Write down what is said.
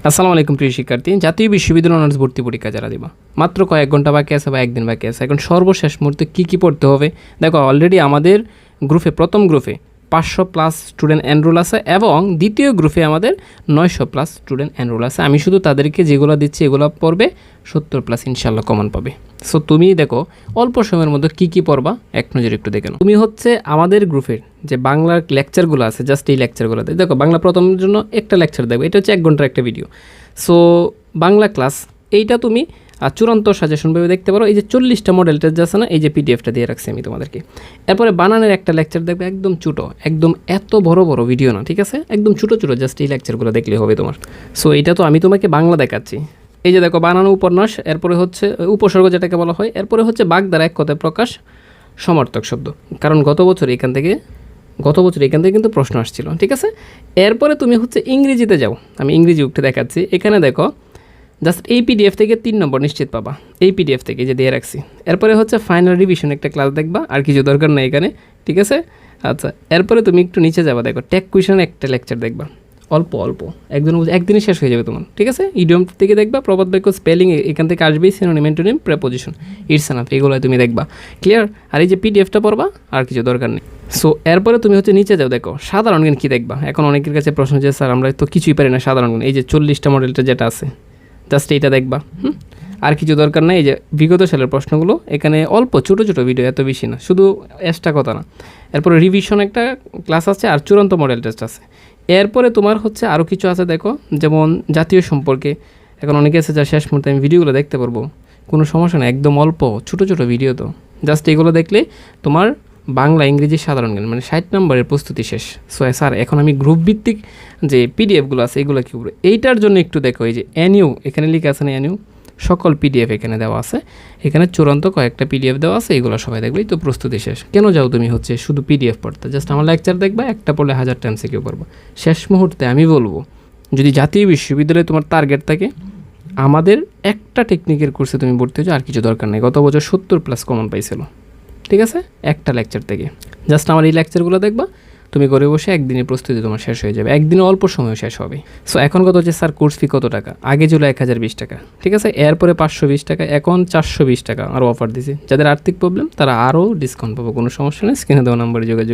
আসসালামু আলাইকুম প্রিয় শিক্ষার্থী, জাতীয় বিশ্ববিদ্যালয় অনার্স ভর্তি পরীক্ষা যারা দিবা, মাত্র কয়েক ঘন্টা বাকি আছে বা একদিন বাকি আছে। এখন সর্বশেষ মুহূর্তে কী কী পড়তে হবে দেখো, অলরেডি আমাদের গ্রুপে প্রথম গ্রুপে 500+ স্টুডেন্ট এনরোল আছে এবং দ্বিতীয় গ্রুপে আমাদের 900+ স্টুডেন্ট এনরোল আছে। আমি শুধু তাদেরকে যেগুলো দিচ্ছি এগুলো পড়বে, 70+ ইনশাল্লাহ কমন পাবে। সো তুমি দেখো অল্প সময়ের মধ্যে কী কী পড়বা এক নজরে একটু দেখে নাও। তুমি হচ্ছে আমাদের গ্রুপের যে বাংলার লেকচারগুলো আছে, জাস্ট এই লেকচারগুলো দেখো, বাংলা প্রথমের জন্য একটা লেকচার দেখবে, এটা হচ্ছে 1 ঘন্টার একটা ভিডিও। সো বাংলা ক্লাস এইটা তুমি চূড়ান্ত সাজেশন ভেবে দেখতে পারো। এই যে 40টা মডেল টেস্ট আছে না, এই যে পিডিএফটা দিয়ে রাখছি আমি তোমাদেরকে। এরপরে বানানের একটা লেকচার দেখবে, একদম ছোটো, একদম এত বড় বড় ভিডিও না, ঠিক আছে, একদম ছোটো ছোটো, জাস্ট এই লেকচারগুলো দেখলে হবে তোমার। সো এটা তো আমি তোমাকে বাংলা দেখাচ্ছি। এই যে দেখো বানানো উপন্যাস, এরপরে হচ্ছে উপসর্গ যেটাকে বলা হয়, এরপরে হচ্ছে বাগধারা, এক কথায় প্রকাশ, সমর্থক শব্দ। কারণ গত বছর এখান থেকে কিন্তু প্রশ্ন আসছিল, ঠিক আছে। এরপরে তুমি হচ্ছে ইংরেজিতে যাও, আমি ইংরেজি উঠে দেখাচ্ছি। এখানে দেখো জাস্ট এই পিডিএফ থেকে 3 নম্বর নিশ্চিত পাবা, এই পিডিএফ থেকে যে দিয়ে রাখছি। এরপরে হচ্ছে ফাইনাল রিভিশন একটা ক্লাস দেখবা, আর কিছু দরকার নেই এখানে, ঠিক আছে। আচ্ছা, এরপরে তুমি একটু নিচে যাবা, দেখো টেক কুইশন একটা লেকচার দেখবা, অল্প অল্প, একদিনই শেষ হয়ে যাবে তোমার, ঠিক আছে। ইডিয়ম থেকে দেখবা, প্রবাদ বাক্য, স্পেলিং এখান থেকে আসবেই, synonym, antonym, preposition, it's enough, এগুলো তুমি দেখবা, ক্লিয়ার। আর এই যে পিডিএফটা পড়বা, আর কিছু দরকার নেই। সো এরপরে তুমি হচ্ছে নিচে যাও, দেখো সাধারণ জ্ঞান কী দেখবা। এখন অনেকের কাছে প্রশ্ন যে স্যার আমরা তো কিছুই পারি না সাধারণ জ্ঞান, এই যে 40টা মডেলটা যেটা আছে, জাস্ট এইটা দেখবা। আর কিছু দরকার নেই। এই যে বিগত সালের প্রশ্নগুলো, এখানে অল্প ছোটো ছোটো ভিডিও, এত বেশি না, শুধু এক্সট্রা কথা না। এরপরে রিভিশন একটা ক্লাস আছে, আর চূড়ান্ত মডেল টেস্ট আছে। এরপরে তোমার হচ্ছে আরও কিছু আছে, দেখো যেমন জাতীয় সম্পর্কে। এখন অনেকে আছে যা শেষ মুহূর্তে আমি ভিডিওগুলো দেখতে পারবো, কোনো সমস্যা না, একদম অল্প ছোটো ছোটো ভিডিও, তো জাস্ট এগুলো দেখলে তোমার বাংলা ইংরেজি সাধারণ জ্ঞান মানে 60 নম্বরের প্রস্তুতি শেষ। সো স্যার এখন আমি গ্রুপ ভিত্তিক যে পিডিএফগুলো আছে এগুলো কী করবো, এইটার জন্য একটু দেখো, এই যে এনইউ এখানে লিখে আছে না, এনইউ সকল পিডিএফ এখানে দেওয়া আছে, এখানে চূড়ান্ত কয়েকটা পিডিএফ দেওয়া আছে, এগুলো সবাই দেখবেই তো প্রস্তুতি শেষ। কেন যাও তুমি হচ্ছে শুধু পিডিএফ পড়তে, জাস্ট আমার লেকচার দেখবা, একটা পড়লে 1000টা এমসিকিউ পড়বো। শেষ মুহূর্তে আমি বলবো, যদি জাতীয় বিশ্ববিদ্যালয়ে তোমার টার্গেট থাকে, আমাদের একটা টেকনিকের কোর্সে তুমি ভর্তি হচ্ছে, আর কিছু দরকার নেই। গত বছর 70+ কমন পাইছিল, ঠিক আছে, একটা লেকচার থেকে। জাস্ট আমার এই লেকচারগুলো দেখবা, তুমি ঘরে বসে একদিনের প্রস্তুতি তোমার শেষ হয়ে যাবে, একদিনে অল্প সময় শেষ হবে। সো এখন কথা হচ্ছে স্যার কোর্স ফি কত টাকা, আগে ছিল 1020 টাকা, ঠিক আছে, এরপরে 520 টাকা, এখন 420 টাকা আরও অফার দিয়েছে। যাদের আর্থিক প্রবলেম তারা আরও ডিসকাউন্ট পাবো, কোনো সমস্যা নেই, স্ক্রিনে দেওয়া নাম্বারে যোগাযোগ।